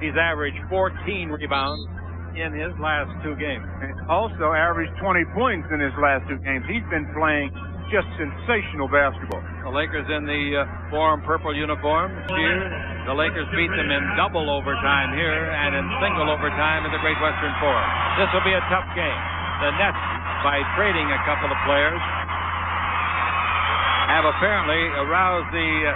He's averaged 14 rebounds in his last 2 games. And also averaged 20 points in his last 2 games. He's been playing just sensational basketball. The Lakers in the warm purple uniform here. The Lakers beat them in double overtime here and in single overtime at the Great Western Forum. This will be a tough game. The Nets, by trading a couple of players, have apparently aroused the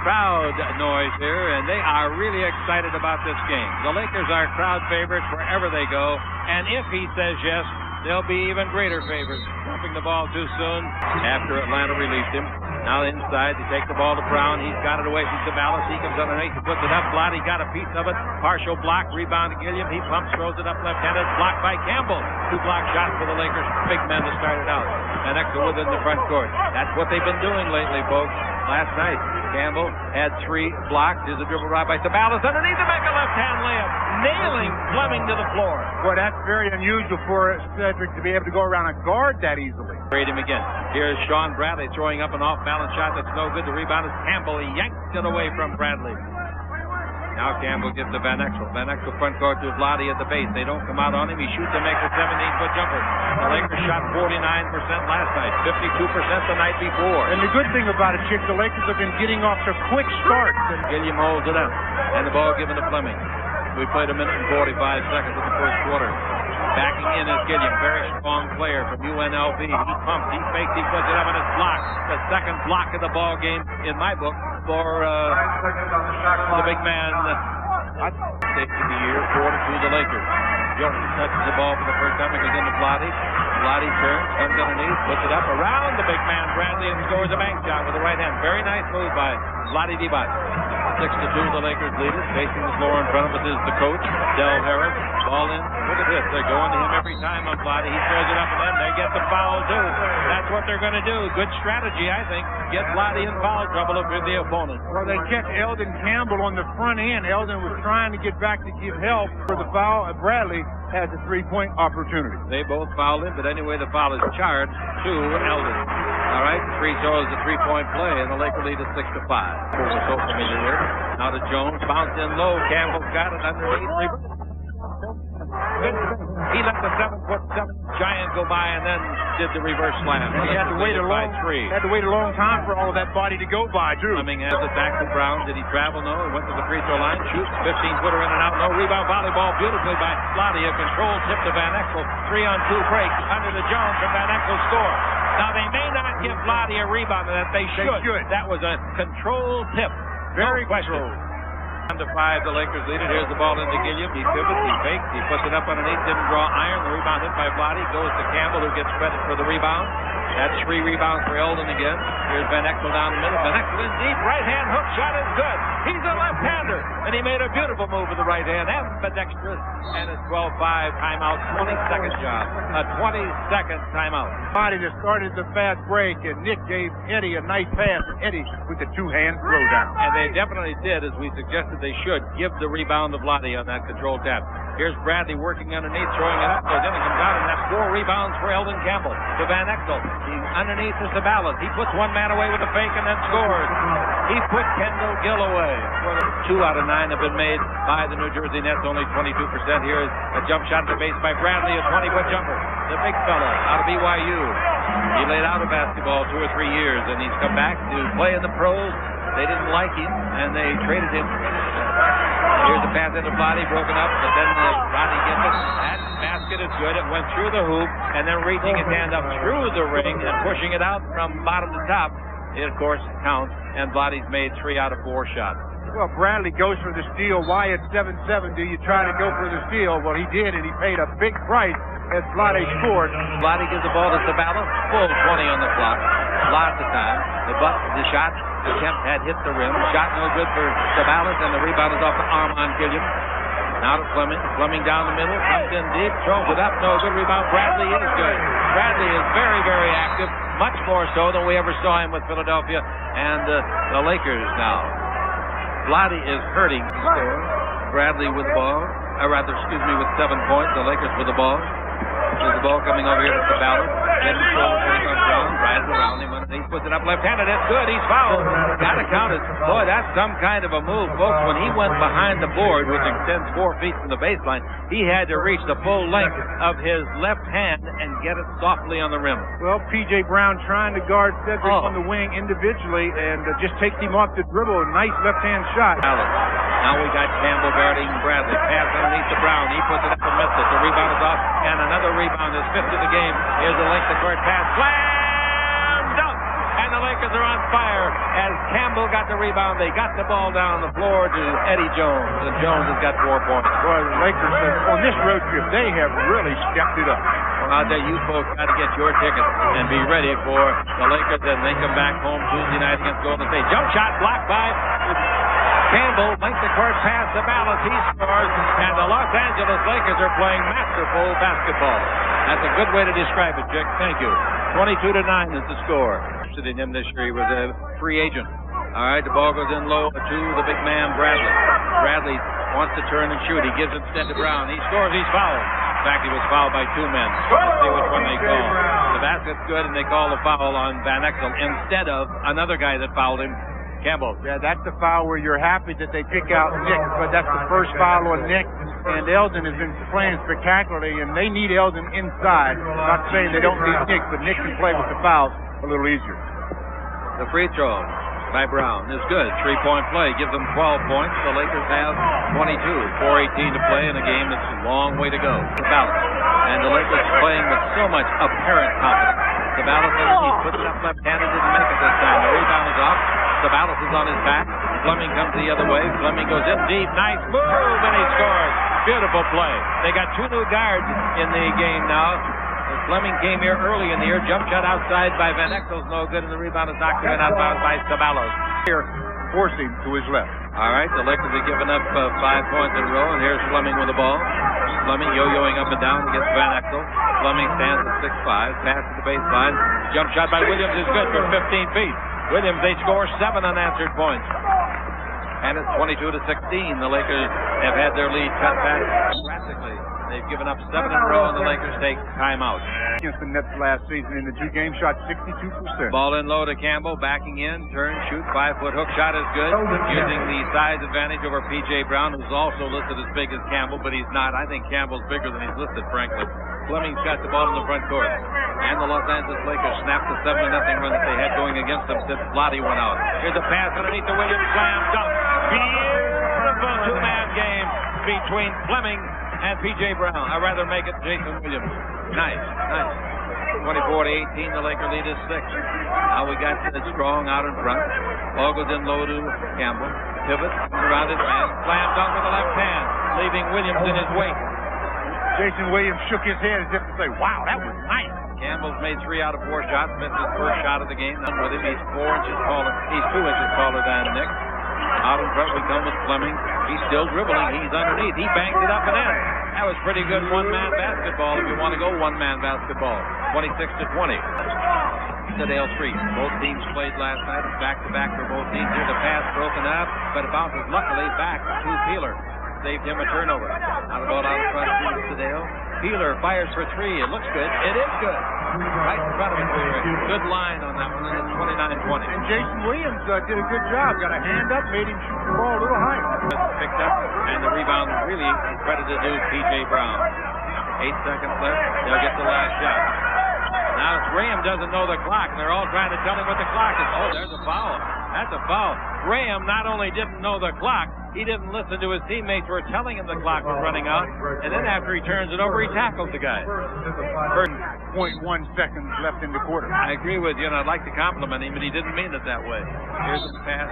crowd noise here, and they are really excited about this game. The Lakers are crowd favorites wherever they go, and if he says yes, they'll be even greater favorites. Dumping the ball too soon after Atlanta released him. Now inside, they take the ball to Brown. He's got it away from Sabalas. He comes underneath, he puts it up. Vlade got a piece of it. Partial block, rebound to Gilliam. He pumps, throws it up left-handed. Blocked by Campbell. 2 block shots for the Lakers. Big men to start it out. And Exel within the front court. That's what they've been doing lately, folks. Last night, Campbell had 3 blocked. There's a dribble right by Sabalas. Underneath to make a left-hand layup. Nailing Fleming to the floor. Well, that's very unusual for Cedric to be able to go around a guard that easily. Trade him again. Here's Sean Bradley throwing up an off-balance shot that's no good. The rebound is Campbell. He yanks it away from Bradley. Now Campbell gives to Van Exel. Van Exel front court to Vlade at the base. They don't come out on him. He shoots and makes a 17-foot jumper. The Lakers shot 49% last night, 52% the night before. And the good thing about it, Chick, the Lakers have been getting off to quick starts. Gilliam holds it up, and the ball given to Fleming. We played 1 minute and 45 seconds in the first quarter. Backing in is Gilliam, very strong player from UNLV. He pumps, he fakes, he puts it up, and it's blocked. The second block of the ball game in my book for the big man. Safety of the year, 4-2 the Lakers. Jordan touches the ball for the first time. It goes into Vlade. Vlade turns, comes underneath, puts it up around the big man Bradley, and scores a bank shot with the right hand. Very nice move by Vlade Divac. 6-2 the Lakers lead it. Facing the floor in front of us is the coach, Del Harris. Ball in. Look at this. They're going to him every time on Vlade. He throws it up and then they get the foul too. That's what they're going to do. Good strategy, I think. Get Vlade in foul trouble with the opponent. Well, they kept Eldon Campbell on the front end. Eldon was trying to get back to give help for the foul. Bradley has a 3-point opportunity. They both fouled him, but anyway, the foul is charged to Eldon. All right, free throw is a 3-point play, and the Lakers lead is 6-5. We're so familiar here. Now to Jones, bounce in low. Campbell's got it underneath. He let the 7'7" giant go by and then did the reverse slam. And he had to wait a long time for all of that body to go by, too. Fleming has it back to Brown. Did he travel? No. He went to the free throw line. Shoots. 15-footer in and out. No rebound. Volleyball beautifully by Vlade. A control tip to Van Exel. 3-on-2 break under the Jones from Van Exel score. Now, they may not give Vlade a rebound, and that they should. That was a control tip. Very controlled. 1-5, the Lakers lead it. Here's the ball into Gilliam. He pivots, he fakes, he puts it up underneath, didn't draw iron. The rebound hit by Vlade. Goes to Campbell, who gets credit for the rebound. That's 3 rebounds for Eldon again. Here's Van Exel down the middle. Van Exel in deep. Right-hand hook shot is good. He's a left-hander. And he made a beautiful move with the right hand. Ambidextrous. And it's 12-5 timeout. 20-second job. A 20-second timeout. Vlade just started the fast break, and Nick gave Eddie a nice pass. Eddie with the 2-hand throw down. And they definitely did, as we suggested they should, give the rebound to Vlade on that control tap. Here's Bradley working underneath, throwing it up. Then it comes out, and that's 4 rebounds for Eldon Campbell. To Van Exel. He's underneath to Sabalas. He puts 1 man away with a fake and then scores. He put Kendall Gill away. 2 out of 9 have been made by the New Jersey Nets, only 22%. Here's a jump shot to base by Bradley, a 20-foot jumper. The big fella out of BYU. He laid out of basketball 2 or 3 years, and he's come back to play in the pros. They didn't like him, and they traded him. Here's the pass into Vlade, broken up, but then Vlade gets it. That basket is good. It went through the hoop, and then reaching his hand up through the ring and pushing it out from bottom to top. It, of course, counts, and Vlade's made 3 out of 4 shots. Well, Bradley goes for the steal. Why at 7-7 do you try to go for the steal? Well, he did, and he paid a big price as Vlade scored. Vlade gives the ball to Sabalas. Full 20 on the clock. Lots of time. The shot attempt had hit the rim. Shot no good for Sabalas, and the rebound is off the arm on Gilliam. Now to Fleming. Fleming down the middle. Comes in deep. Throws it up. No good rebound. Bradley is good. Bradley is very, very active. Much more so than we ever saw him with Philadelphia and the Lakers now. Vlade is hurting the score. Bradley with the ball. With 7 points. The Lakers with the ball. There's the ball coming over here to the balance. Getting forward, putting on Brown. Drives around him. He puts it up left-handed. It's good. He's fouled. Got to count it. Boy, that's some kind of a move, folks. When he went behind the board, which extends 4 feet from the baseline, he had to reach the full length of his left hand and get it softly on the rim. Well, P.J. Brown trying to guard Cedric on the wing individually and just takes him off the dribble. A nice left-hand shot. Now we got Campbell guarding Bradley. Pass underneath to Brown. He puts it up and missed it. The rebound is off, and another rebound is fifth of the game. Here's the length of court pass. Slam dunk! And the Lakers are on fire as Campbell got the rebound. They got the ball down the floor to Eddie Jones, and Jones has got 4 points. Boy, the Lakers, on this road trip, they have really stepped it up. Well, I'll tell you folks got to get your tickets and be ready for the Lakers as they come back home Tuesday night against Golden State. Jump shot blocked by Campbell. Length of court pass to Ballas. He scores, and the Los Angeles Lakers are playing masterful basketball. That's a good way to describe it, Chick. Thank you. 22-9 is the score. In him this year, he was a free agent. All right, the ball goes in low to the big man, Bradley. Bradley wants to turn and shoot. He gives it instead to Brown. He scores. He's fouled. In fact, he was fouled by 2 men. Let's see which one they call. The basket's good, and they call the foul on Van Exel instead of another guy that fouled him, Campbell. Yeah, that's the foul where you're happy that they pick out Nick, but that's the first foul on Nick. And Eldon has been playing spectacularly, and they need Eldon inside. I'm not saying they don't need Nick, but Nick can play with the fouls a little easier. The free throw by Brown is good. 3-point play gives them 12 points. The Lakers have 22. 4:18 to play in a game that's a long way to go. Ballas. And the Lakers playing with so much apparent confidence. Ballas underneath, puts it up left-handed, didn't make it this time. The rebound is off. Ballas is on his back. Fleming comes the other way. Fleming goes in deep. Nice move, and he scores. Beautiful play. They got 2 new guards in the game now. Fleming came here early in the year. Jump shot outside by Van Exel's no good, and the rebound is knocked in out of bounds by Ceballos. Here, forcing to his left. All right, the Lakers have given up 5 points in a row, and here's Fleming with the ball. Fleming yo-yoing up and down against Van Exel. Fleming stands at 6'5", pass to the baseline. Jump shot by Williams is good for 15 feet. Williams, they score 7 unanswered points. And it's 22-16. The Lakers have had their lead cut back drastically. They've given up 7 in a row, and the Lakers take timeout. Against the Nets last season in the 2 games, shot 62%. Ball in low to Campbell, backing in, turn, shoot, 5-foot hook shot is good. Using the size advantage over P.J. Brown, who's also listed as big as Campbell, but he's not. I think Campbell's bigger than he's listed, frankly. Fleming's got the ball in the front court. And the Los Angeles Lakers snapped the 7-0 run that they had going against them since Lottie went out. Here's a pass underneath the Williams, slam dunk. Beautiful 2-man game between Fleming and P.J. Brown. I'd rather make it Jason Williams. Nice. 24-18, the Laker lead is 6. Now we got Strong out in front. Ball goes in low to Campbell. Pivot, around his man. Slam dunk with the left hand, leaving Williams in his wake. Jason Williams shook his head as if to say, wow, that was nice. Campbell's made 3 out of 4 shots, missed his first shot of the game. None with him. He's 4 inches taller. He's 2 inches taller than Nick. Out in front we come with Fleming. He's still dribbling. He's underneath. He bangs it up and in. That was pretty good one-man basketball if you want to go one-man basketball. 26-20. Dale Street. Both teams played last night. Back-to-back for both teams. Here's a pass broken up, but it bounces luckily back to Peeler. Saved him a turnover. Now the ball out in front to Dale. Peeler fires for 3. It looks good. It is good. Right in front of him. Good line on that one. And it's 29-20. And Jason Williams did a good job. Got a hand up, made him shoot the ball a little higher. Picked up, and the rebound really credited to P.J. Brown. 8 seconds left. They'll get the last shot. Now Graham doesn't know the clock, and they're all trying to tell him what the clock is. Oh, there's a foul. That's a foul. Graham not only didn't know the clock, he didn't listen to his teammates who were telling him the clock was running out, and then after he turns it over, he tackles the guy. 0.1 seconds left in the quarter. I agree with you, and I'd like to compliment him, but he didn't mean it that way. Here's the pass.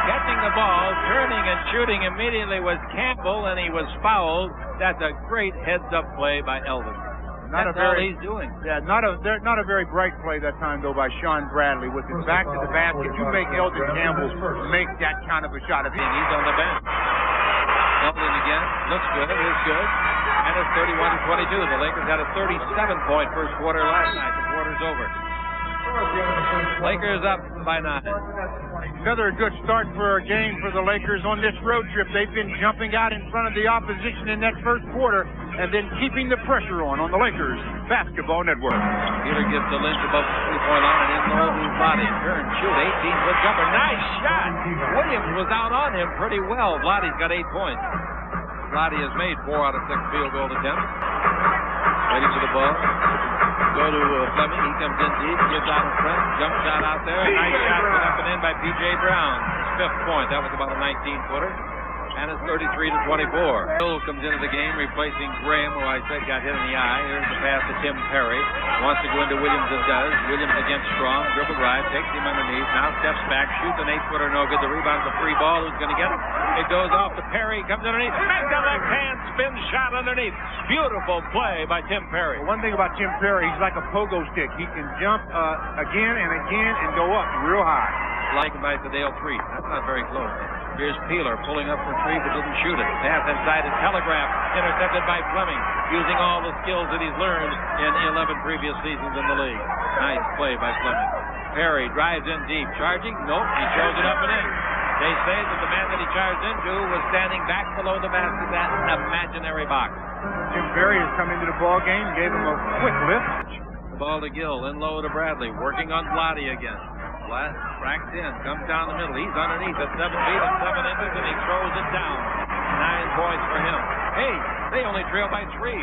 Catching the ball, turning and shooting immediately was Campbell, and he was fouled. That's a great heads-up play by Eldon. That's all he's doing. Yeah, not a very bright play that time, though, by Sean Bradley. With his back to the basket, you make Eldon Campbell make that kind of a shot. He's on the bench. Eldon again. Looks good. It is good. And it's 31-22. The Lakers had a 37-point first quarter last night. The quarter's over. Lakers up by 9. Another good start for a game for the Lakers on this road trip. They've been jumping out in front of the opposition in that first quarter. and then keeping the pressure on the Lakers Basketball Network. Peeler gives to Lynch above the three-point line and in low to Vlade. Turn, shoot, 18-foot jumper. Nice shot. Williams was out on him pretty well. Vlade's got 8 points. Vlade has made 4 out of 6 field goal attempts. Waiting for the ball. Go to Fleming. He comes in deep, gives out in front. Jump shot out there. Nice shot put up and in by P.J. Brown. His 5th point. That was about a 19-footer. And it's 33-24. Hill comes into the game, replacing Graham, who I said got hit in the eye. Here's the pass to Tim Perry. Wants to go into Williams and does. Williams against Strong. Dribble drive. Takes him underneath. Now steps back. Shoots an 8-footer. No good. The rebound's a free ball. Who's going to get it? It goes off to Perry. Comes underneath. Makes a left-hand spin shot underneath. Beautiful play by Tim Perry. One thing about Tim Perry, he's like a pogo stick. He can jump again and again and go up real high. Like by Dale 3. That's not very close. Here's Peeler pulling up for 3 but didn't shoot it. Pass inside is Telegraph. Intercepted by Fleming. Using all the skills that he's learned in 11 previous seasons in the league. Nice play by Fleming. Perry drives in deep. Charging? Nope. He shows it up and in. They say that the man that he charged into was standing back below the basket, that imaginary box. Tim Perry has come into the ball game, gave him a quick lift. The ball to Gill, in low to Bradley, working on Vlade again. Racks in, comes down the middle. He's underneath at 7 feet and 7 inches, and he throws it down. 9 points for him. Hey, they only trail by 3.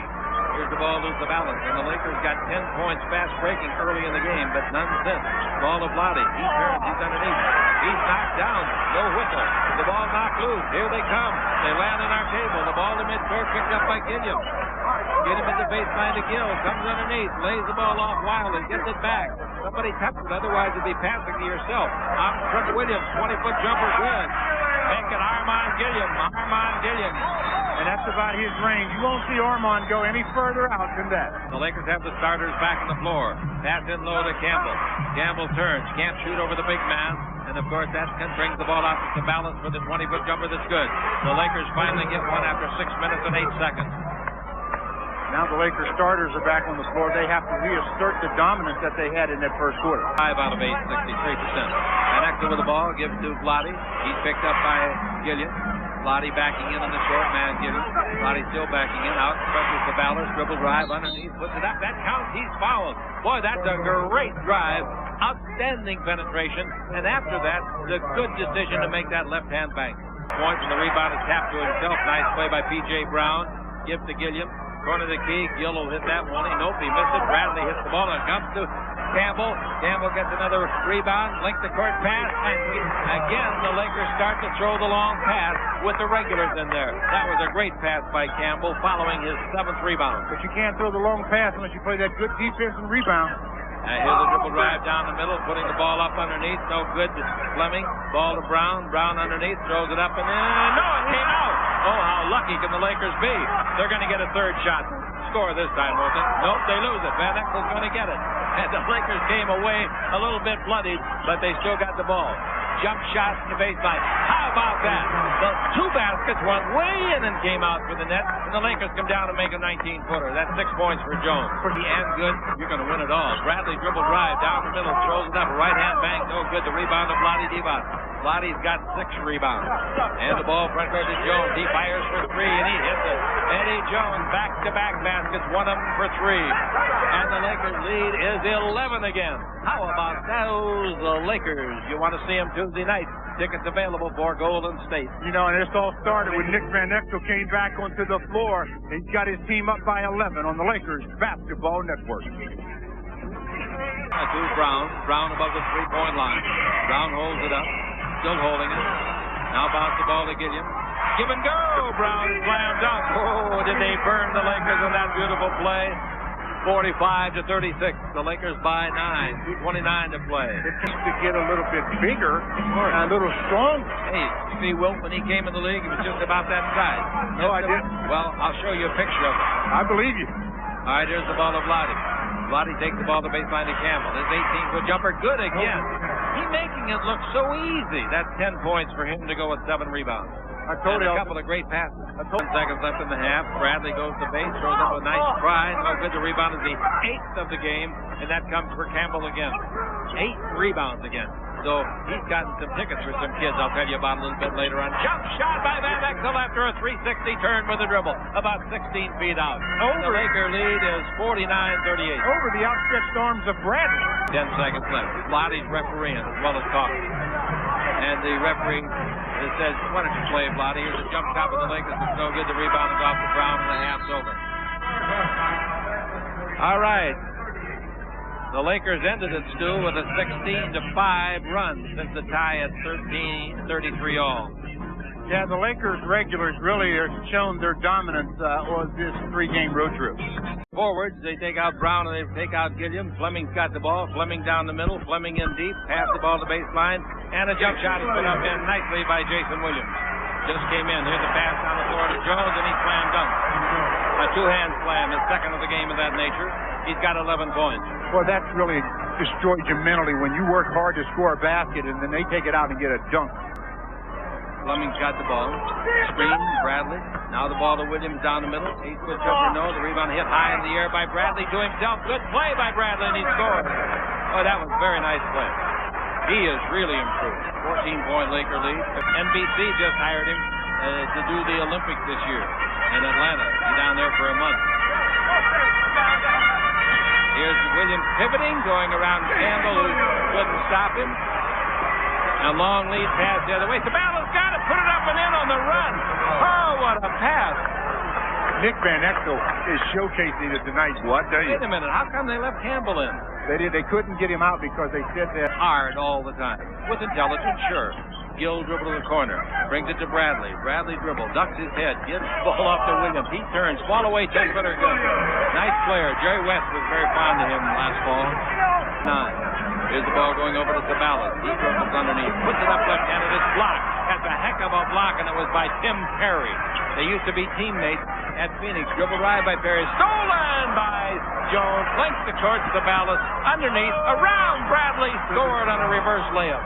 Here's the ball loose to balance, and the Lakers got 10 points fast breaking early in the game, but none since. Ball to Vlade. He turns. He's underneath. He's knocked down. No whistle. The ball knocked loose. Here they come. They land on our table. The ball to midcourt picked up by Gilliam. Get him at the baseline to Gill. Comes underneath. Lays the ball off wildly. Gets it back. Somebody taps it. Otherwise, it'd be passing to yourself. Out in front of Williams. 20-foot jumper. Good. Make it Armand Gilliam. Armand Gilliam. And that's about his range. You won't see Armand go any further out than that. The Lakers have the starters back on the floor. Pass in low to Campbell. Campbell turns. Can't shoot over the big man. And, of course, that brings the ball out to balance for the 20-foot jumper that's good. The Lakers finally get one after 6 minutes and 8 seconds. Now the Lakers starters are back on the floor. They have to reassert the dominance that they had in that first quarter. 5 out of 8, 63%. And Exel with the ball, gives to Vlade. He's picked up by Gilliam. Vlade backing in on the short man, Gilliam. Vlade still backing in. Out pressures the Ballers. Dribble drive underneath. Puts it up. That counts. He's fouled. Boy, that's a great drive. Outstanding penetration. And after that, the good decision to make that left-hand bank. Point, and the rebound is tapped to himself. Nice play by P.J. Brown. Give to Gilliam. Corner of the key. Gill will hit that one. Nope, he missed it. Bradley hits the ball and comes to Campbell. Campbell gets another rebound. Link the court pass. And again, the Lakers start to throw the long pass with the regulars in there. That was a great pass by Campbell following his 7th rebound. But you can't throw the long pass unless you play that good defense and rebound. Here's a dribble drive down the middle, putting the ball up underneath. No good. Fleming. Ball to Brown. Brown underneath. Throws it up and in. No, it came out. Oh, how lucky can the Lakers be? They're going to get a 3rd shot. Score this time, won't they? Nope, they lose it. Van Exel's going to get it. And the Lakers came away a little bit bloodied, but they still got the ball. Jump shot to the baseline. How about that? The 2 baskets went way in and came out for the net, and the Lakers come down and make a 19-footer. That's 6 points for Jones. Pretty and good. You're going to win it all. Bradley dribble drive down the middle, throws it up. Right-hand bank, no good. The rebound of Vlade Divac. Vlade's got 6 rebounds. And the ball front court to Jones. He fires for 3, and he hits it. Eddie Jones, back-to-back baskets, one of them for 3. And the Lakers lead is 11 again. How about those Lakers? You want to see them Tuesday night. Tickets available for Golden State. You know, and this all started when Nick Van Exel came back onto the floor. He's got his team up by 11 on the Lakers Basketball Network. To Brown. Brown above the 3-point line. Brown holds it up. Still holding it. Now bounce the ball to Gilliam. Give and go. Brown slam dunk. Oh, did they burn the Lakers on that beautiful play? 45-36. The Lakers by 9. 2:29 to play. It needs to get a little bit bigger, a little stronger. Hey, you see Wilt when he came in the league, he was just about that size. No, I didn't. Well, I'll show you a picture of it. I believe you. All right, here's the ball of Vlade. Vlade takes the ball to baseline to Campbell. His 18-foot jumper, good again. He's making it look so easy. That's 10 points for him to go with 7 rebounds. I told and you. A couple of great passes. 10 seconds left in the half. Bradley goes to base, throws up a nice try. No good. The rebound is the 8th of the game, and that comes for Campbell again. 8 rebounds again. So he's gotten some tickets for some kids I'll tell you about a little bit later on. Jump shot by Van Exel after a 360 turn with a dribble, about 16 feet out. The Laker lead is 49-38. Over the outstretched arms of Bradley. 10 seconds left. Vlade's refereeing as well as talking. And the referee says, why don't you play, Vlade? Here's a jump shot with the Lakers. It's no good. The rebound is off the ground and the half's over. All right. The Lakers ended it, Stu, with a 16-5 run since the tie at 33 all. Yeah, the Lakers regulars really have shown their dominance on this 3-game road trip. Forwards, they take out Brown and they take out Gilliam. Fleming's got the ball. Fleming down the middle. Fleming in deep. Pass the ball to baseline. And a jump shot is put up in nicely by Jason Williams. Just came in. Here's a pass down the floor to Jones, and he slam dunks. A two-hand slam, his second of the game of that nature. He's got 11 points. Well, that's really destroyed you mentally when you work hard to score a basket and then they take it out and get a dunk. Fleming's got the ball. Screen, Bradley. Now the ball to Williams down the middle. 8-foot jumper, no. The rebound hit high in the air by Bradley to himself. Good play by Bradley, and he scored. Oh, that was a very nice play. He is really improved. 14-point Laker lead. NBC just hired him to do the Olympics this year in Atlanta. He's down there for a month. Here's Williams pivoting, going around Campbell, who couldn't stop him. A long lead pass the other way. Sabalas got it, put it up and in on the run. Oh, what a pass. Nick Van Exel is showcasing it tonight. What do you? Wait a minute, how come they left Campbell in? They couldn't get him out because they said that. Hard all the time. With intelligence, sure. Gill dribble to the corner. Brings it to Bradley. Bradley dribble. Ducks his head. Gives the ball off to Williams. He turns. Fall away. 10-footer good. Nice player. Jerry West was very fond of him last fall. 9. Here's the ball going over to Sabalas. He dribbles underneath. Puts it up left-handed. It's blocked. That's a heck of a block, and it was by Tim Perry. They used to be teammates at Phoenix. Dribble ride by Perry. Stolen by Jones. Links the court. Sabalas underneath. Around Bradley. Scored on a reverse layup.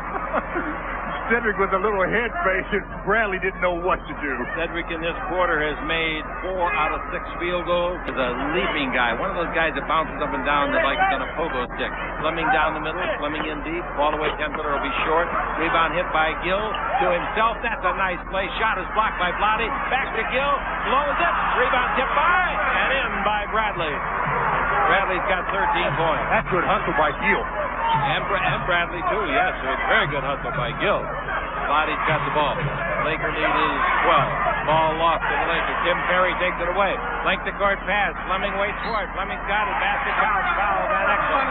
Cedric with a little head fake, and Bradley didn't know what to do. Cedric in this quarter has made 4 out of 6 field goals. He's a leaping guy. One of those guys that bounces up and down like he's on a pogo stick. Fleming down the middle. Fleming in deep. Ball away 10-footer will be short. Rebound hit by Gill to himself. That's a nice play. Shot is blocked by Vlade. Back to Gill. Blows it. Rebound tipped by and in by Bradley. Bradley's got 13 points. That's good hustle by Gill. And Bradley, too, yes. So it's very good hustle by Gill. Vlade's got the ball. Laker lead is 12. Ball lost to the Lakers. Tim Perry takes it away. Length of court pass. Fleming waits for it. Fleming's got it. Basket count. Foul. Van Exel.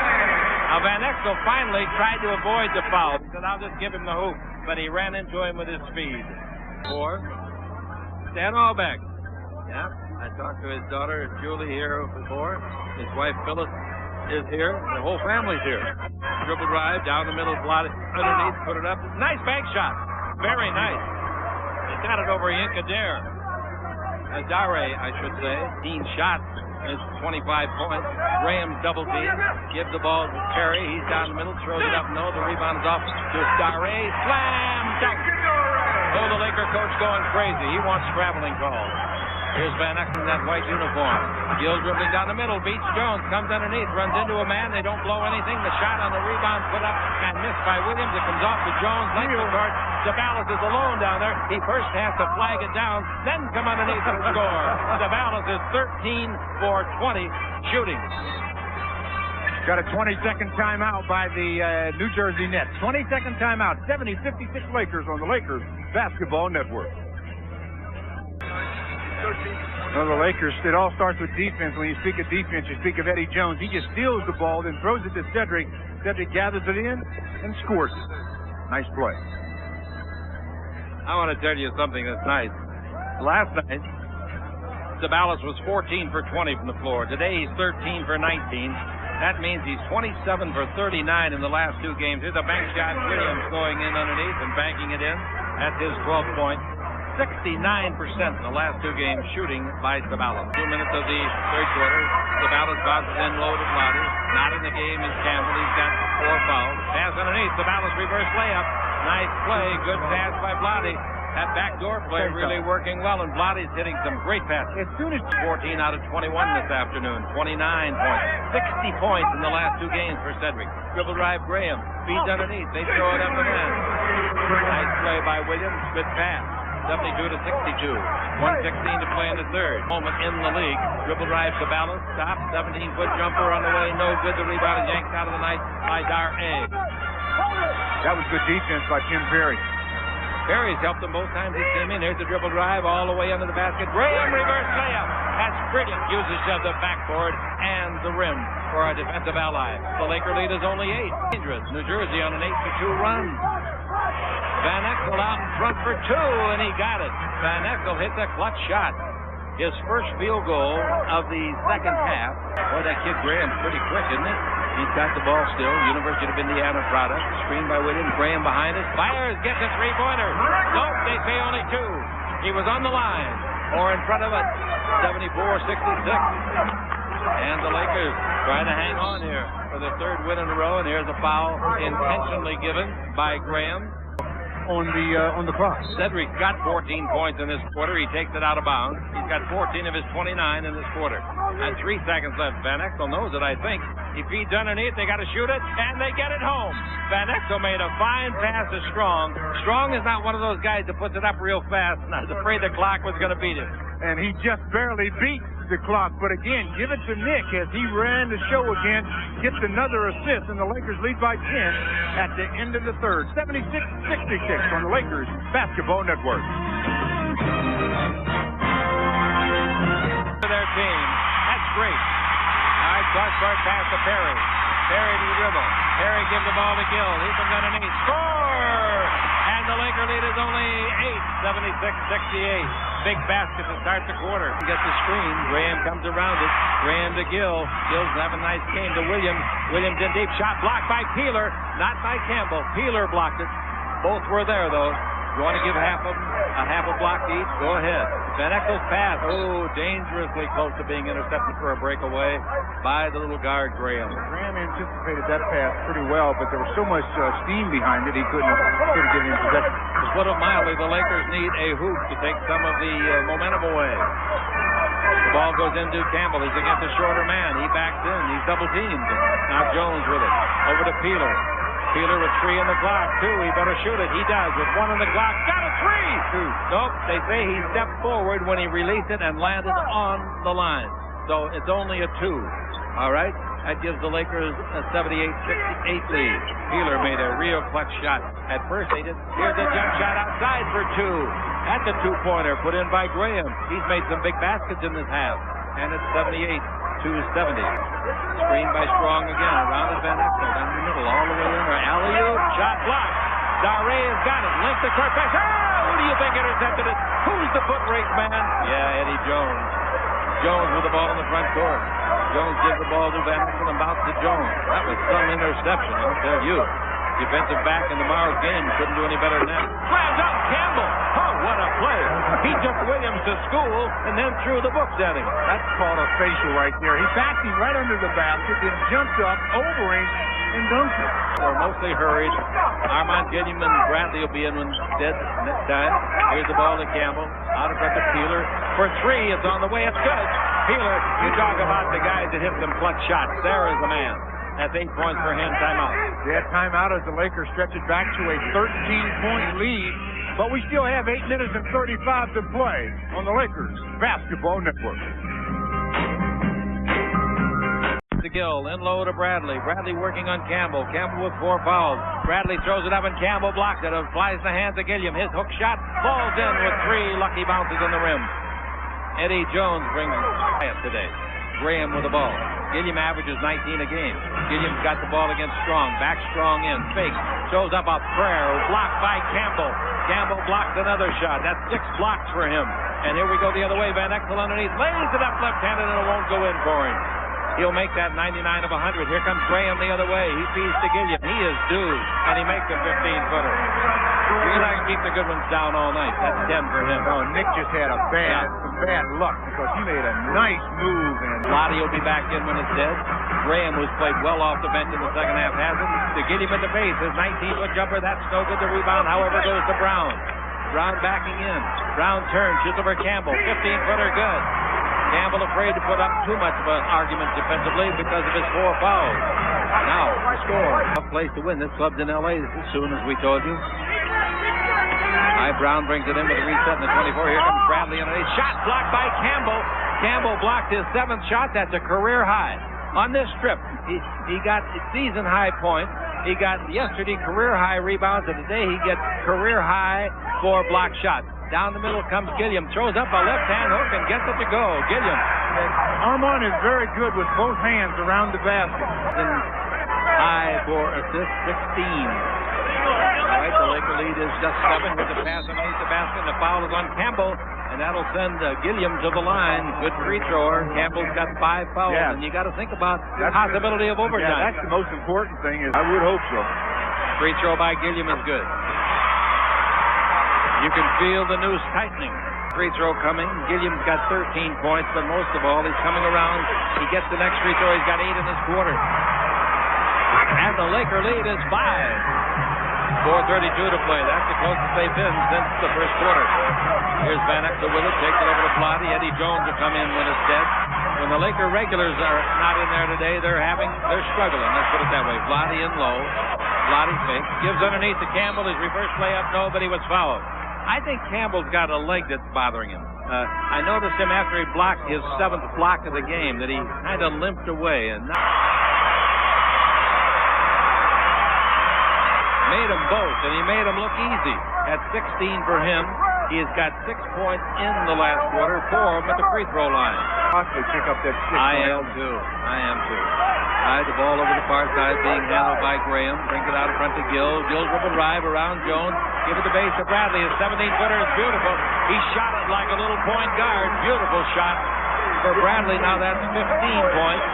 Now, Van Exel finally tried to avoid the foul. He said, I'll just give him the hoop. But he ran into him with his speed. 4. Stan Albeck. Yeah, I talked to his daughter, Julie, here before. His wife, Phyllis, is here. The whole family's here. Dribble drive down the middle, Vlade underneath, put it up. Nice bank shot. Very nice. He got it over Yinka Dare. Dare, I should say. 15 shots is 25 points. Graham's double team. Gives the ball to Terry. He's down the middle, throws it up. No, the rebound is off to Dare. Slam dunk. Oh, the Laker coach going crazy. He wants traveling calls. Here's Van Exel in that white uniform. Gill dribbling down the middle, beats Jones, comes underneath, runs into a man. They don't blow anything. The shot on the rebound put up and missed by Williams. It comes off to Jones. Length of court. Sabalas is alone down there. He first has to flag it down, then come underneath and score. Sabalas is 13 for 20 shooting. Got a 20-second timeout by the New Jersey Nets. 20-second timeout. 70-56 Lakers on the Lakers Basketball Network. Well, the Lakers, it all starts with defense. When you speak of defense, you speak of Eddie Jones. He just steals the ball, then throws it to Cedric. Cedric gathers it in and scores it. Nice play. I want to tell you something that's nice. Last night, Sabalas was 14 for 20 from the floor. Today, he's 13 for 19. That means he's 27 for 39 in the last 2 games. Here's a bank shot. Williams going in underneath and banking it in. That's his 12th point. 69% in the last 2 games shooting by Sabalas. 2 minutes of the third quarter. Sabalas bounces in low to Vlade. Not in the game is Campbell. He's got 4 fouls. Pass underneath. Sabalas reverse layup. Nice play. Good pass by Vlade. That backdoor play really working well, and Vlade's hitting some great passes. As soon as 14 out of 21 this afternoon, 29 points, 60 points in the last two games for Cedric. Dribble drive, Graham, feeds underneath, they throw it up the man. Nice play by Williams, good pass. 72 to 62, 1:16 to play in the third. Moment in the league. Dribble drive, Sabalas, stop, 17-foot jumper on the way, no good. The rebound is yanked out of the night by Dar Egg. that was good defense by Tim Perry. Perry's helped them both times he's came in. Here's the dribble drive all the way under the basket. Graham, reverse layup. That's brilliant. Uses of the backboard and the rim for our defensive ally. The Laker lead is only 8. Dangerous. New Jersey on an 8-2 run. Van Exel out in front for 2, and he got it. Van Exel hits a clutch shot. His first field goal of the second half. Boy, that kid Graham's pretty quick, isn't it? He's got the ball still. University of Indiana product. Screened by Williams. Graham behind us. Fires, gets a three-pointer. Nope, they say only 2. He was on the line, or in front of it. 74-66. And the Lakers trying to hang on here for the third win in a row. And here's a foul intentionally given by Graham. On the clock. Cedric got 14 points in this quarter. He takes it out of bounds. He's got 14 of his 29 in this quarter. And 3 seconds left. Van Exel knows it, I think. He feeds underneath. They got to shoot it, and they get it home. Van Exel made a fine pass to Strong. Strong is not one of those guys that puts it up real fast, and I was afraid the clock was going to beat him. And he just barely beat the clock. But again, give it to Nick as he ran the show again, gets another assist, and the Lakers lead by 10 at the end of the third. 76-66 on the Lakers Basketball Network. To their team. That's great. All right, cross-court pass to Perry. Perry to the dribble. Perry gives the ball to Gill. He comes underneath. Score! And the Laker lead is only 8, 76-68. Big basket to start the quarter. He gets the screen. Graham comes around it. Graham to Gill. Gill's having a nice game to Williams. Williams in deep. Shot blocked by Peeler. Not by Campbell. Peeler blocked it. Both were there, though. You want to give half a block each? Go ahead. Van Exel's pass. Oh, dangerously close to being intercepted for a breakaway by the little guard, Graham. Graham anticipated that pass pretty well, but there was so much steam behind it, he couldn't get in possession. To put it mildly, the Lakers need a hoop to take some of the momentum away. The ball goes into Campbell. He's against a shorter man. He backs in. He's double-teamed. Now Jones with it. Over to Peeler. Peeler with 3 on the clock. 2, he better shoot it. He does with 1 on the clock. Got a 3! 2. Nope, they say he stepped forward when he released it and landed on the line. So it's only a 2. All right? That gives the Lakers a 78-68 lead. Peeler made a real clutch shot. At first they did. Here's a jump shot outside for 2. At the 2-pointer put in by Graham. He's made some big baskets in this half. And it's 78-70. Screen by Strong again. Around the Van Exel. Down the middle. All the way in there. Alley-oop. Shot blocked. Dare has got it. Left the court pass. Who do you think intercepted it? Who's the foot race man? Yeah, Eddie Jones. Jones with the ball in the front court. Jones gives the ball to Van Exel and bounces to Jones. That was some interception, I'll tell you. Defensive back in tomorrow's game couldn't do any better than that. Slams out Campbell. Oh, what a play. He took Williams to school and then threw the books at him. That's called a facial right there. He backed him right under the basket, then jumped up over him and dunked it. They're mostly hurried. Armand Gilliam and Bradley will be in when dead next time. Here's the ball to Campbell. Out in front of Peeler. For 3, it's on the way. It's good. Peeler, you talk about the guys that hit some clutch shots. There is the man. That's 8 points for him. Timeout. Yeah, timeout as the Lakers stretch it back to a 13-point lead. But we still have 8 minutes and 35 to play on the Lakers Basketball Network. To Gill, in low to Bradley. Bradley working on Campbell. Campbell with 4 fouls. Bradley throws it up and Campbell blocks it. It flies in the hands of Gilliam. His hook shot falls in with 3 lucky bounces in the rim. Eddie Jones brings it today. Graham with the ball. Gilliam averages 19 a game. Gilliam's got the ball against Strong. Back Strong in. Fake. Shows up a prayer. Blocked by Campbell. Campbell blocks another shot. That's 6 blocks for him. And here we go the other way. Van Exel underneath. Lays it up left-handed and it won't go in for him. He'll make that 99 of 100. Here comes Graham the other way. He feeds to Gilliam. He is due. And he makes a 15-footer. We like to keep the good ones down all night. That's 10 for him. Oh, Nick just had some bad luck because he made a nice move. And Lottie will be back in when it's dead. Graham, who's played well off the bench in the second half, hasn't. To get him in the face, his 19-foot jumper, that's no good. The rebound, however, goes to Brown. Brown backing in. Brown turns, shoots over Campbell. 15-footer good. Campbell afraid to put up too much of an argument defensively because of his 4 fouls. Now, score. Tough place to win. This club's in L.A. as soon as we told you. Brown brings it in with a reset in the 24. Here comes Bradley on a shot blocked by Campbell. Campbell blocked his 7th shot. That's a career high. On this trip, he got season high points. He got yesterday career high rebounds, and today he gets career high 4 block shots. Down the middle comes Gilliam, throws up a left-hand hook and gets it to go. Gilliam. Armand is very good with both hands around the basket. And high for assist 16. All right, the Laker lead is just 7 with the pass underneath the basket, and the foul is on Campbell, and that'll send Gilliam to the line. Good free thrower. Campbell's got 5 fouls, and you got to think about the possibility of overtime. Yeah, that's the most important thing. I would hope so. Free throw by Gilliam is good. You can feel the noose tightening. Free throw coming. Gilliam's got 13 points, but most of all, he's coming around. He gets the next free throw. He's got 8 in this quarter. And the Laker lead is 5. 4:32 to play. That's the closest they've been since the first quarter. Here's Van Exel with it. Takes it over to Vlade. Eddie Jones will come in when it's dead. When the Laker regulars are not in there today, they're struggling. Let's put it that way. Vlade in low. Vlade fake. Gives underneath to Campbell. His reverse layup. No, but he was fouled. I think Campbell's got a leg that's bothering him. I noticed him after he blocked his 7th block of the game that he kind of limped away and made them both, and he made them look easy. At 16 for him, he has got 6 points in the last quarter, 4 of them at the free throw line. Possibly pick up that 6. I am too. The ball over the far side being handled by Graham. Brings it out in front to Gill. Gill's dribble drive around Jones. Give it to base to Bradley. His 17-footer is beautiful. He shot it like a little point guard. Beautiful shot for Bradley. Now that's 15 points.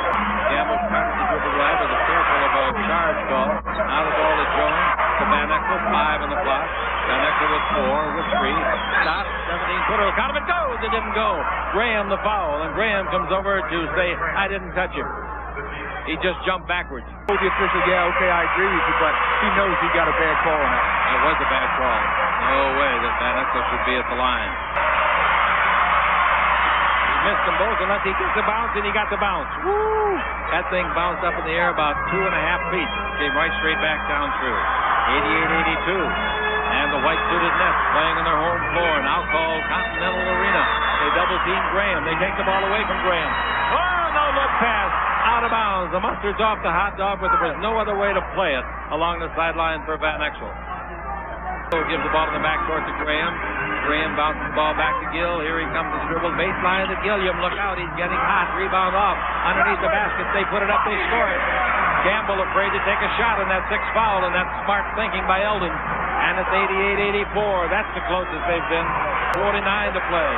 Campbell started the dribble drive with a circle of a charge call. Now the ball to Jones. To Van Exel, 5 on the clock. Van Exel with 4, with 3. Stop, 17-footer. Kind of it goes. It didn't go. Graham the foul, and Graham comes over to say, I didn't touch him. He just jumped backwards. The official, okay, I agree with you, but he knows he got a bad call on it. It was a bad call. No way that Van Exel should be at the line. He missed them both unless he gets the bounce, and he got the bounce. Woo! That thing bounced up in the air about 2.5 feet. Came right straight back down through. 88-82. And the white-suited Nets playing on their home floor, now called Continental Arena. They double-team Graham. They take the ball away from Graham. Oh, no look pass. Out of bounds. The mustard's off the hot dog, but there was no other way to play it along the sideline for Van Exel. Gives the ball to the backcourt to Graham. Graham bounces the ball back to Gill. Here he comes to the dribble. Baseline to Gilliam. Look out. He's getting hot. Rebound off. Underneath the basket. They put it up. They score it. Campbell afraid to take a shot on that 6th foul, and that's smart thinking by Eldon. And it's 88-84. That's the closest they've been. 49 to play.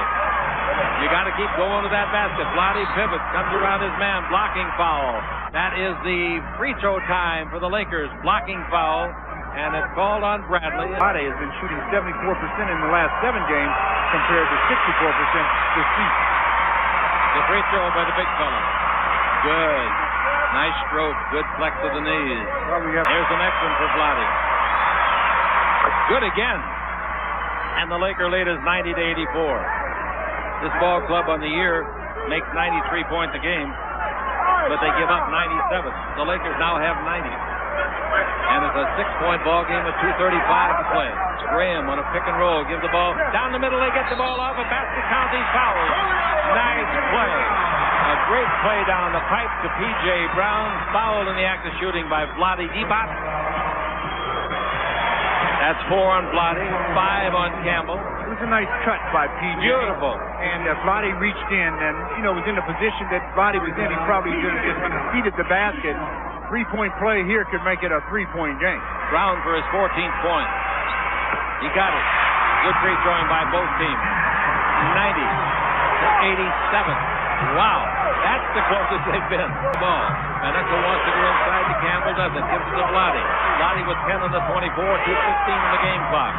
You got to keep going to that basket. Vlade pivots, comes around his man, blocking foul. That is the free throw time for the Lakers. Blocking foul, and it's called on Bradley. Vlade has been shooting 74% in the last 7 games compared to 64% this season. The free throw by the big fella. Good. Nice stroke. Good flex of the knees. Here's the next one for Vlade. Good again. And the Laker lead is 90-84. This ball club on the year makes 93 points a game, but they give up 97. The Lakers now have 90. And it's a 6-point ball game with 2:35 to play. Graham on a pick and roll, gives the ball down the middle. They get the ball off. A basket count. These fouls. Nice play. A great play down the pipe to P.J. Brown. Fouled in the act of shooting by Vlade Divac. That's 4 on Vlade, 5 on Campbell. It was a nice cut by P.J. Beautiful. And Vlade reached in and, was in the position that Vlade was in. He probably should have just conceded the basket. 3-point play here could make it a 3-point game. Brown for his 14th point. He got it. Good free throwing by both teams. 90-87. Wow. That's the closest they've been. Ball. Van Exel wants to go inside to Campbell, doesn't. Gives it to Vlade. Vlade with 10 on the 24, 2:15 on the game clock.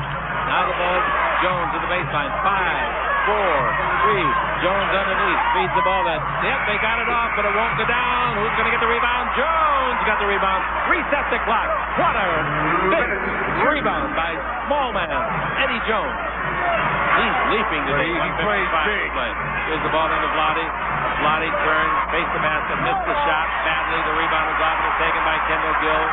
Now the ball, Jones to the baseline. 5, 4, 3. Jones underneath. Feeds the ball. They got it off, but it won't go down. Who's going to get the rebound? Jones got the rebound. Reset the clock. What a big rebound by small man, Eddie Jones. He's leaping today. He plays big. Here's the ball into Vlade. Vlade turns, faced the basket, missed the shot badly. The rebound is off and is taken by Kendall Gill.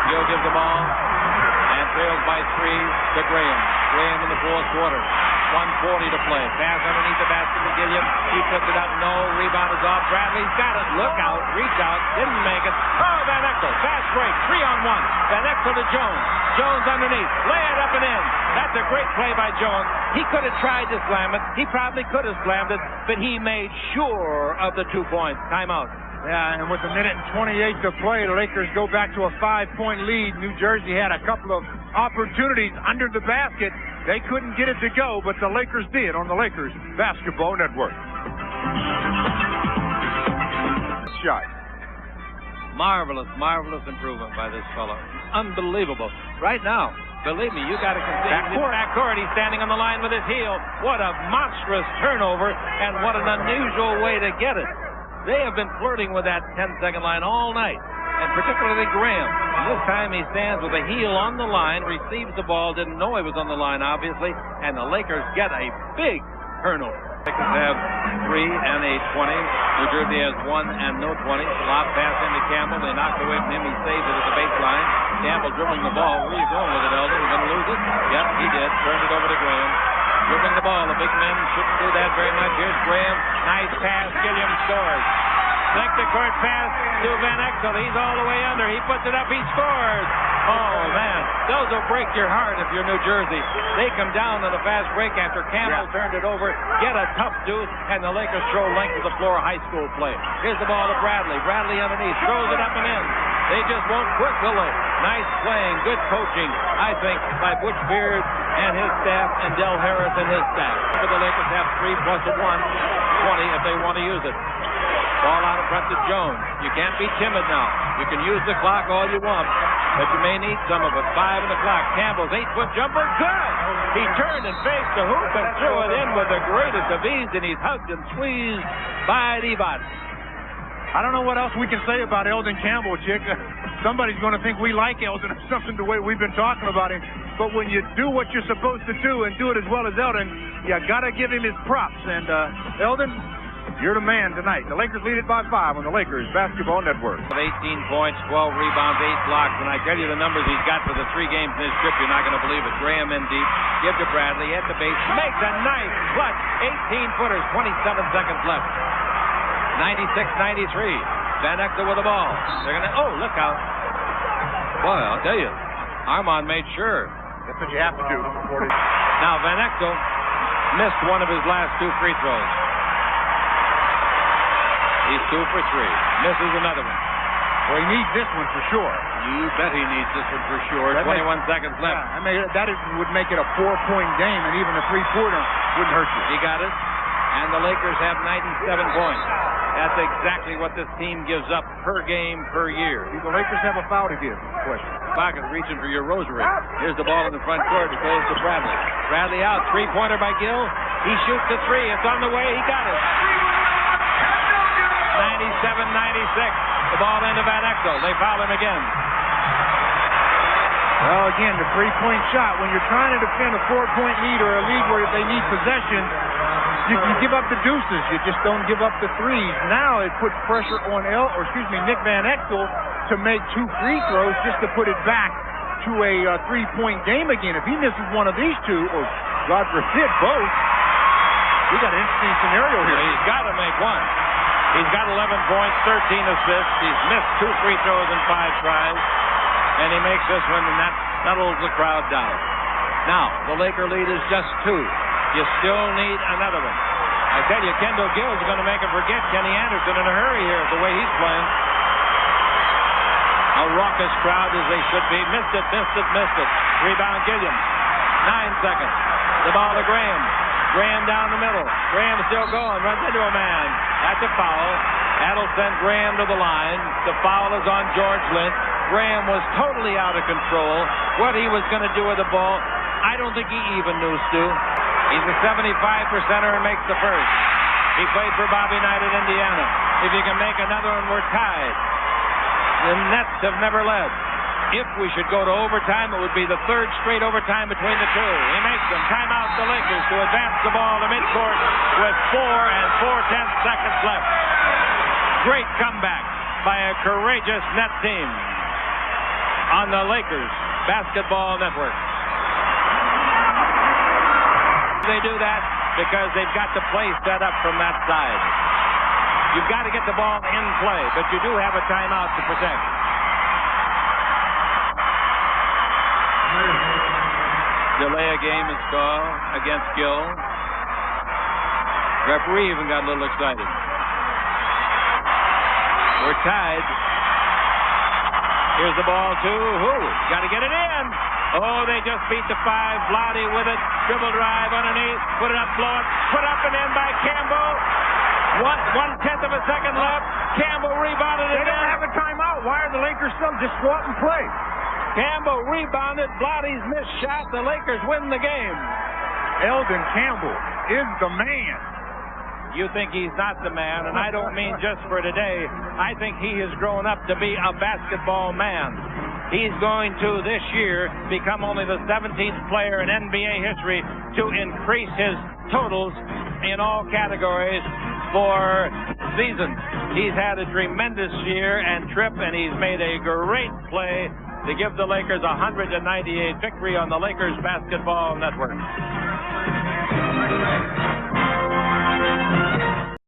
Gill gives the ball and trails by 3 to Graham. Graham in the fourth quarter. 1:40 to play. Pass underneath the basket to Gilliam. He puts it up. No. Rebound is off. Bradley's got it. Look out. Reach out. Didn't make it. Oh, Van Exel. Fast break. 3-on-1. Van Exel to Jones. Jones underneath. Lay it up and in. That's a great play by Jones. He could have tried to slam it. He probably could have slammed it, but he made sure of the 2 points. Timeout. Yeah, and with 1:28 to play, the Lakers go back to a 5-point lead. New Jersey had a couple of opportunities under the basket. They couldn't get it to go, but the Lakers did on the Lakers Basketball Network. Shot. Marvelous, marvelous improvement by this fellow. Unbelievable. Right now, believe me, you got to concede. Backcourt, he's standing on the line with his heel. What a monstrous turnover, and what an unusual way to get it. They have been flirting with that 10-second line all night, and particularly Graham. And this time he stands with a heel on the line, receives the ball, didn't know he was on the line, obviously, and the Lakers get a big turnover. Lakers have 3 and a 20. New Jersey has 1 and no 20. Lob pass into Campbell. They knocked away from him. He saves it at the baseline. Campbell dribbling the ball. Where are you going with it, Eldon? You going to lose it? Yep, he did. Turned it over to Graham. Dribbling the ball. The big men shouldn't do that very much. Here's Graham. Nice pass. Gilliam scores. Flick the court pass to Van Exel. He's all the way under. He puts it up. He scores. Oh, man. Those will break your heart if you're New Jersey. They come down on a fast break after Campbell turned it over, get a tough deuce, and the Lakers throw length of the floor high school play. Here's the ball to Bradley. Bradley underneath. Throws it up and in. They just won't quit, will they? Nice playing. Good coaching, I think, by Butch Beard and his staff and Del Harris and his staff. But the Lakers have 3 plus 1, 20 if they want to use it. Ball out in front to Jones. You can't be timid now. You can use the clock all you want, but you may need some of it. 5 on the clock. Campbell's 8-foot jumper. Good! He turned and faced the hoop and threw it in with the greatest of ease, and he's hugged and squeezed by Divac. I don't know what else we can say about Eldon Campbell, Chick. Somebody's going to think we like Eldon or something the way we've been talking about him. But when you do what you're supposed to do and do it as well as Eldon, you got to give him his props. And Eldon, you're the man tonight. The Lakers lead it by 5 on the Lakers Basketball Network. 18 points, 12 rebounds, 8 blocks, and I tell you the numbers he's got for the 3 games in this trip, you're not going to believe it. Graham in deep, give to Bradley at the base, makes a nice clutch, 18-footers, 27 seconds left. 96-93. Van Exel with the ball. They're going to, look out. Boy, I'll tell you, Armand made sure. That's what you have to do. Now, Van Exel missed one of his last 2 free throws. He's 2 for 3. Misses another one. Well, he needs this one for sure. You bet he needs this one for sure. 21 seconds left. Yeah, I mean, would make it a 4-point game, and even a 3-pointer wouldn't hurt you. He got it. And the Lakers have 97 points. That's exactly what this team gives up per game, per year. Do the Lakers have a foul to give? Question. Pocket reaching for your rosary. Here's the ball in the front court. It goes to Bradley. Bradley out. 3-pointer by Gill. He shoots the 3. It's on the way. He got it. 97-96. The ball into Van Exel. They foul him again. Well, again, the 3-point shot. When you're trying to defend a 4-point lead or a lead where they need possession, you give up the deuces. You just don't give up the 3s. Now it puts pressure on Nick Van Exel to make 2 free throws just to put it back to a 3-point game again. If he misses one of these 2, or God forbid both, we got an interesting scenario here. He's got to make one. He's got 11 points, 13 assists. He's missed 2 free throws and 5 tries. And he makes this one, and that settles the crowd down. Now, the Laker lead is just 2. You still need another one. I tell you, Kendall Gill is going to make him forget Kenny Anderson in a hurry here, the way he's playing. A raucous crowd as they should be. Missed it. Rebound Gilliam. 9 seconds. The ball to Graham. Graham down the middle. Graham still going. Runs into a man. That's a foul. That'll send Graham to the line. The foul is on George Lynch. Graham was totally out of control. What he was going to do with the ball, I don't think he even knew, Stu. He's a 75%er and makes the first. He played for Bobby Knight at Indiana. If you can make another one, we're tied. The Nets have never led. if we should go to overtime, it would be the third straight overtime between the two. He makes them. Timeout the Lakers to advance the ball to midcourt with 4 4/10 seconds left. Great comeback by a courageous net team on the Lakers Basketball Network. They do that because they've got the play set up from that side. You've got to get the ball in play, but you do have a timeout to protect. Delay a game is called against Gill. Referee even got a little excited. We're tied. Here's the ball to who? Got to get it in. Oh, they just beat the 5. Vlade with it. Dribble drive underneath. Put it up, blow it. Put up and in by Campbell. 1/10 of a second left. Campbell rebounded it. They don't have a timeout. Why are the Lakers still just go out and play? Campbell rebounded. Vlade's missed shot. The Lakers win the game. Eldon Campbell is the man. You think he's not the man, and I don't mean just for today. I think he has grown up to be a basketball man. He's going to, this year, become only the 17th player in NBA history to increase his totals in all categories for seasons. He's had a tremendous year and trip, and he's made a great play to give the Lakers a 198 victory on the Lakers Basketball Network.